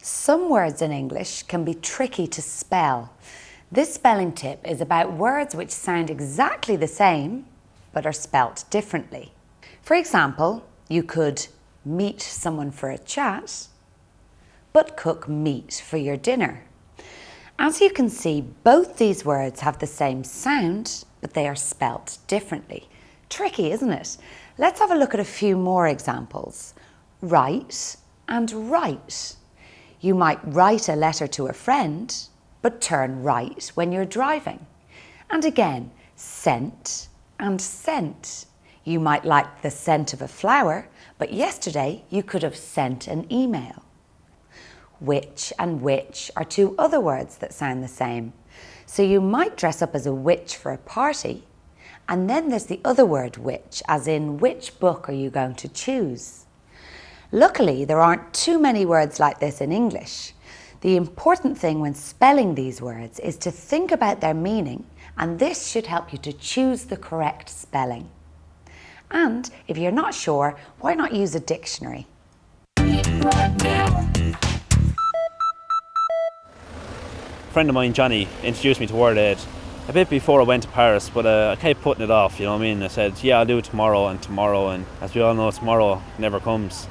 Some words in English can be tricky to spell. This spelling tip is about words which sound exactly the same but are spelt differently. For example, you could meet someone for a chat but cook meat for your dinner. As you can see, both these words have the same sound but they are spelt differently. Tricky, isn't it? Let's have a look at a few more examples. Write and write. You might write a letter to a friend, but turn right when you're driving. And again, scent and scent. You might like the scent of a flower, but yesterday you could have sent an email. Witch and witch are two other words that sound the same. So you might dress up as a witch for a party, and then there's the other word witch, as in which book are you going to choose? Luckily, there aren't too many words like this in English. The important thing when spelling these words is to think about their meaning, and this should help you to choose the correct spelling. And if you're not sure, why not use a dictionary? A friend of mine, Johnny, introduced me to WordAid a bit before I went to Paris, but I kept putting it off, you know what I mean? I said, yeah, I'll do it tomorrow, and as we all know, tomorrow never comes.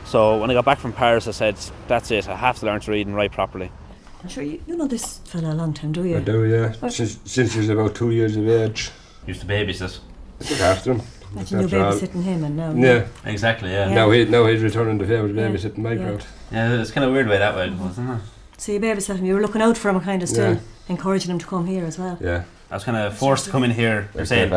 So when I got back from Paris, I said, that's it, I have to learn to read and write properly. I'm sure you know this fella a long time, do you? I do, yeah. Since he was about 2 years of age. Used to babysit. I look after him. Imagine you babysitting him and now. Yeah. Exactly, yeah. Now he's returning the favour of babysitting my crowd. Yeah, it's kind of weird way that way, wasn't it? So you babysat him, you were looking out for him, kind of still encouraging him to come here as well. Yeah. I was kind of forced to come in here. You're saying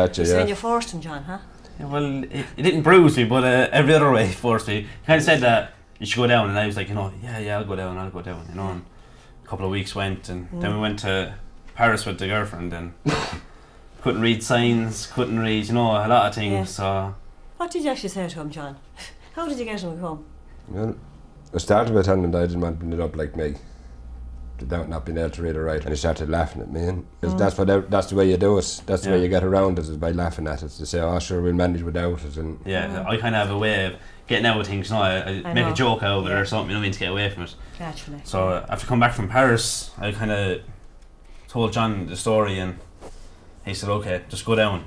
you forced him, John, huh? Yeah, well, it didn't bruise me, but every other way forced me. He kind of said that you should go down, and I was like, yeah, I'll go down, and a couple of weeks went, and then we went to Paris with the girlfriend, and couldn't read signs, couldn't read, a lot of things, so... What did you actually say to him, John? How did you get him to come? Well, I started by telling him that I didn't want him to end up like me, without not being able to read or write, and he started laughing at me, and that's the way you do it, that's the way you get around it, is by laughing at it, to say, oh sure, we'll manage without it, and... Yeah, I kind of have a way of getting out of things, I make a joke out of it or something, to get away from it. Naturally. So after coming back from Paris, I kind of told John the story, and he said, okay, just go down.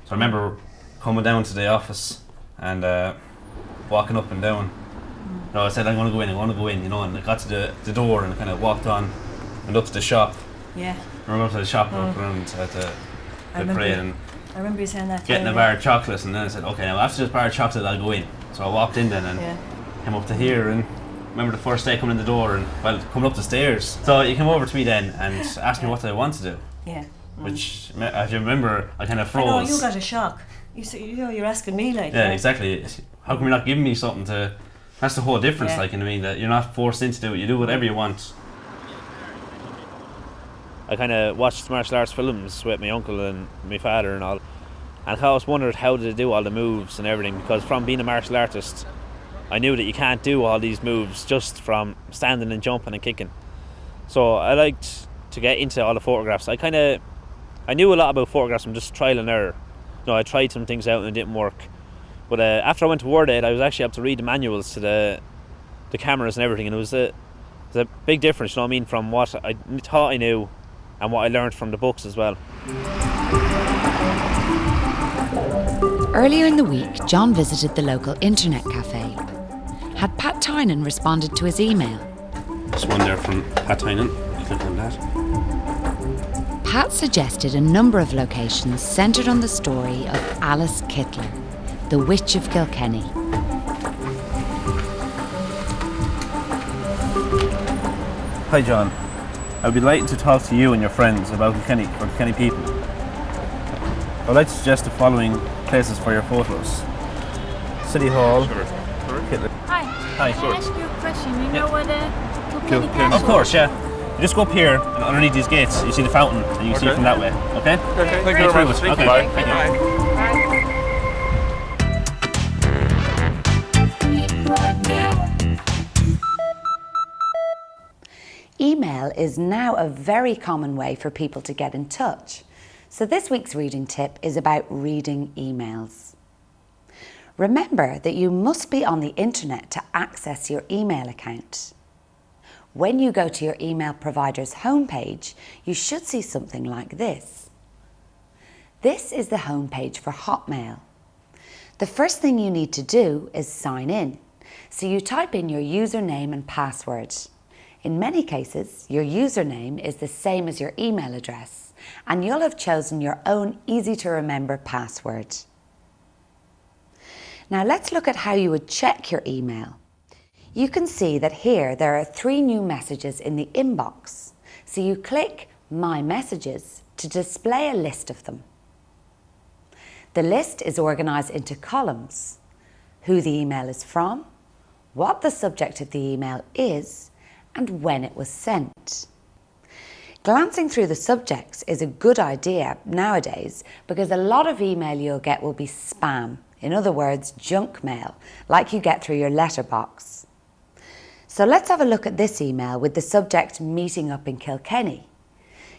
So I remember coming down to the office and walking up and down. I said, I'm going to go in, and I got to the door and kind of walked on and up to the shop. Yeah. I remember up to the shop and looked around at the parade and I remember you saying that. getting a bar of chocolate, and then I said, okay, now after this bar of chocolate I'll go in. So I walked in then and came up to here, and remember the first day coming in the door and coming up the stairs. So he came over to me then and asked me what I wanted to do. Yeah. Which, if you remember, I kind of froze. I know, you got a shock. You're asking me like. Yeah, exactly. How come you're not giving me something to... That's the whole difference, that you're not forced into do it, you do whatever you want. I kind of watched martial arts films with my uncle and my father and all, and I always wondered how they do all the moves and everything, because from being a martial artist, I knew that you can't do all these moves just from standing and jumping and kicking. So I liked to get into all the photographs. I knew a lot about photographs from just trial and error. I tried some things out and it didn't work. But after I went to WordAid, I was actually able to read the manuals to the cameras and everything, and it was a big difference, from what I thought I knew and what I learned from the books as well. Earlier in the week, John visited the local internet cafe. Had Pat Tynan responded to his email? This one there from Pat Tynan, click on that. Pat suggested a number of locations centred on the story of Alice Kittler, the Witch of Kilkenny. Hi John, I'd be delighted to talk to you and your friends about Kilkenny people. I'd like to suggest the following places for your photos. City Hall. Sure. Kittler. Hi. Can I ask you a question? You know what Kilkenny Castle? Of course, yeah. You just go up here and underneath these gates, you see the fountain, and you can see it from that way. Okay? Okay. Thank you very much. Okay. Bye. Thank you. Email is now a very common way for people to get in touch. So this week's reading tip is about reading emails. Remember that you must be on the internet to access your email account. when you go to your email provider's homepage, you should see something like this. This is the homepage for Hotmail. The first thing you need to do is sign in. So you type in your username and password. In many cases, your username is the same as your email address, and you'll have chosen your own easy-to-remember password. Now let's look at how you would check your email. You can see that here there are 3 new messages in the inbox, so you click My Messages to display a list of them. The list is organised into columns: who the email is from, what the subject of the email is, and when it was sent. Glancing through the subjects is a good idea nowadays because a lot of email you'll get will be spam, in other words, junk mail, like you get through your letterbox. So let's have a look at this email with the subject meeting up in Kilkenny.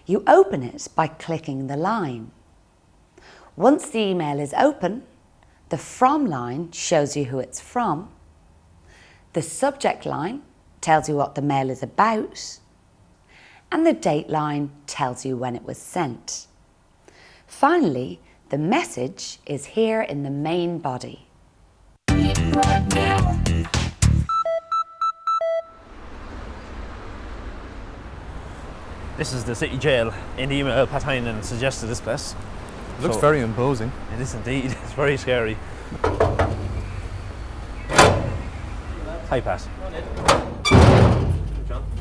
You open it by clicking the line. Once the email is open, the from line shows you who it's from. The subject line tells you what the mail is about, and the date line tells you when it was sent. Finally, the message is here in the main body. This is the city jail. In the email, Pat Heinen suggested this place. It looks very imposing. It is indeed. It's very scary. Hi, Pat.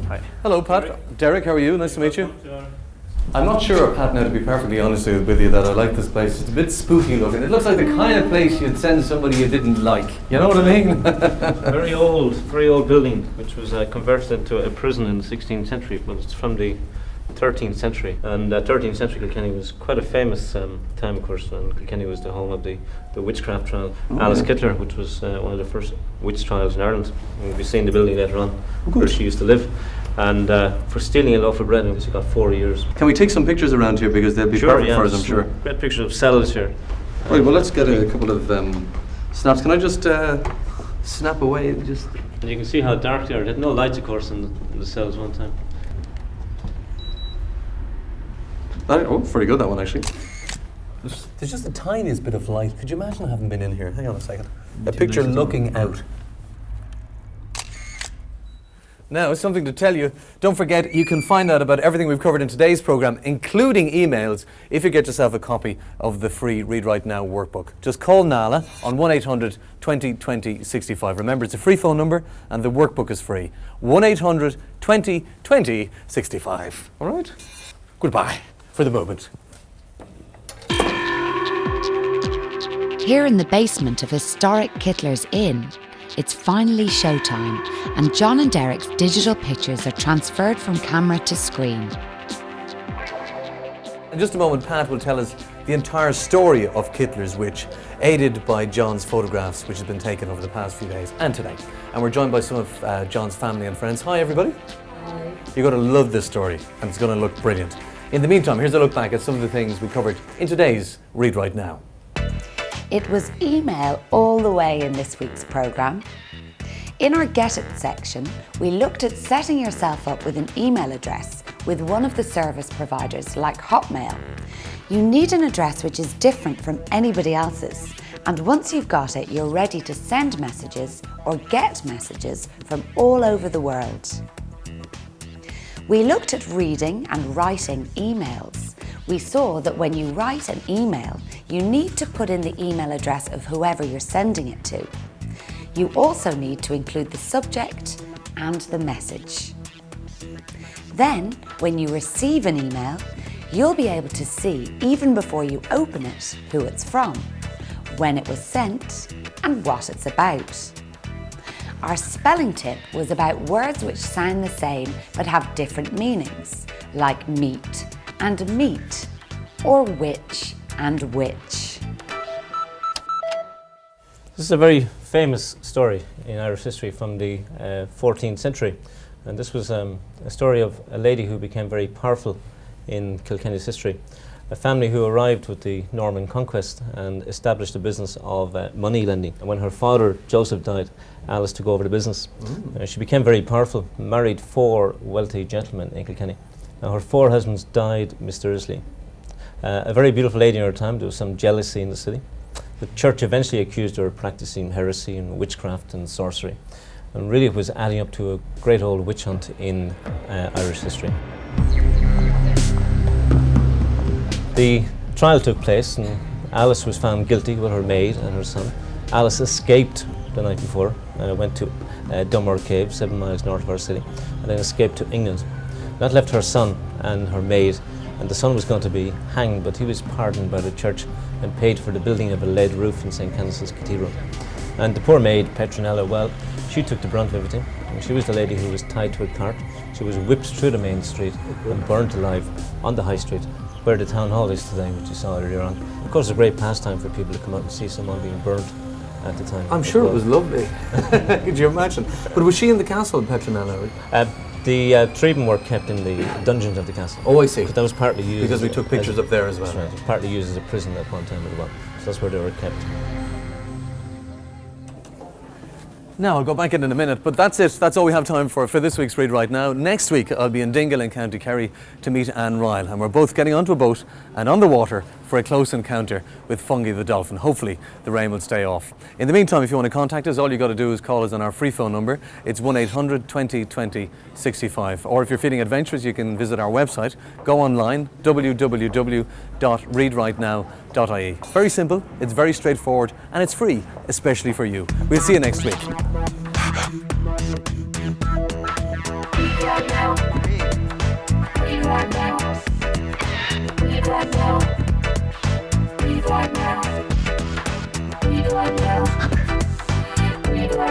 Hi. Hello, Pat. Derek, how are you? Nice to meet you. I'm not sure, Pat, now to be perfectly honest with you, that I like this place. It's a bit spooky looking. It looks like the kind of place you'd send somebody you didn't like. You know what I mean? Very old building, which was converted into a prison in the 16th century, but it's from the 13th century. And 13th century Kilkenny was quite a famous time, of course, and Kilkenny was the home of the witchcraft trial. Alice Kittler, which was one of the first witch trials in Ireland. And we'll be seeing the building later on, where she used to live. And for stealing a loaf of bread, she got 4 years. Can we take some pictures around here, because they'll be perfect for us, I'm sure. Great pictures of cells here. Right, well, let's get a couple of snaps. Can I just snap away? Just. And you can see how dark they are. They had no lights, of course, in the cells one time. Oh, very good, that one, actually. There's just the tiniest bit of light. Could you imagine having been in here? Hang on a second. A picture looking out. Now, something to tell you. Don't forget, you can find out about everything we've covered in today's programme, including emails, if you get yourself a copy of the free Read Right Now workbook. Just call Nala on 1-800 20 20 65. Remember, it's a free phone number and the workbook is free. 1-800 20 20 65. All right? Goodbye for the moment. Here in the basement of historic Kittler's Inn, it's finally showtime, and John and Derek's digital pictures are transferred from camera to screen. In just a moment, Pat will tell us the entire story of Kittler's Witch, aided by John's photographs, which has been taken over the past few days and today. And we're joined by some of John's family and friends. Hi, everybody. Hi. You're going to love this story, and it's going to look brilliant. In the meantime, here's a look back at some of the things we covered in today's Read Right Now. It was email all the way in this week's programme. In our Get It section, we looked at setting yourself up with an email address with one of the service providers like Hotmail. You need an address which is different from anybody else's, and once you've got it, you're ready to send messages or get messages from all over the world. We looked at reading and writing emails. We saw that when you write an email, you need to put in the email address of whoever you're sending it to. You also need to include the subject and the message. Then, when you receive an email, you'll be able to see, even before you open it, who it's from, when it was sent, and what it's about. Our spelling tip was about words which sound the same but have different meanings, like meat and meat, or witch and witch. This is a very famous story in Irish history from the 14th century. And this was a story of a lady who became very powerful in Kilkenny's history. a family who arrived with the Norman conquest and established a business of money lending. And when her father, Joseph, died, Alice took over the business. She became very powerful, married 4 wealthy gentlemen in Kilkenny. Now, her 4 husbands died mysteriously. A very beautiful lady in her time. There was some jealousy in the city. The church eventually accused her of practicing heresy and witchcraft and sorcery. And really it was adding up to a great old witch hunt in Irish history. The trial took place and Alice was found guilty with her maid and her son. Alice escaped the night before, went to Dunmore Cave, 7 miles north of our city, and then escaped to England. That left her son and her maid, and the son was going to be hanged, but he was pardoned by the church and paid for the building of a lead roof in St. Canice's Cathedral. And the poor maid, Petronella, well, she took the brunt of everything. And she was the lady who was tied to a cart. She was whipped through the main street and burnt alive on the high street, where the town hall is today, which you saw earlier on. Of course, it's a great pastime for people to come out and see someone being burnt at the time. I'm sure it was lovely. Could you imagine? But was she in the castle, Petronella? The three of them were kept in the dungeons of the castle. Oh, I see. But that was partly used... Because we took pictures up there as well. That's right. It was partly used as a prison at one time as well. So that's where they were kept. Now, I'll go back in a minute, but that's it. That's all we have time for this week's Read Right Now. Next week, I'll be in Dingle in County Kerry to meet Anne Ryle, and we're both getting onto a boat and on the water for a close encounter with Fungie the dolphin. Hopefully, the rain will stay off. In the meantime, if you want to contact us, all you got to do is call us on our free phone number. It's 1-800 20 20 65. Or if you're feeling adventurous, you can visit our website. Go online, www.readrightnow.ie. It's very simple, it's very straightforward, and it's free, especially for you. We'll see you next week. Read right now.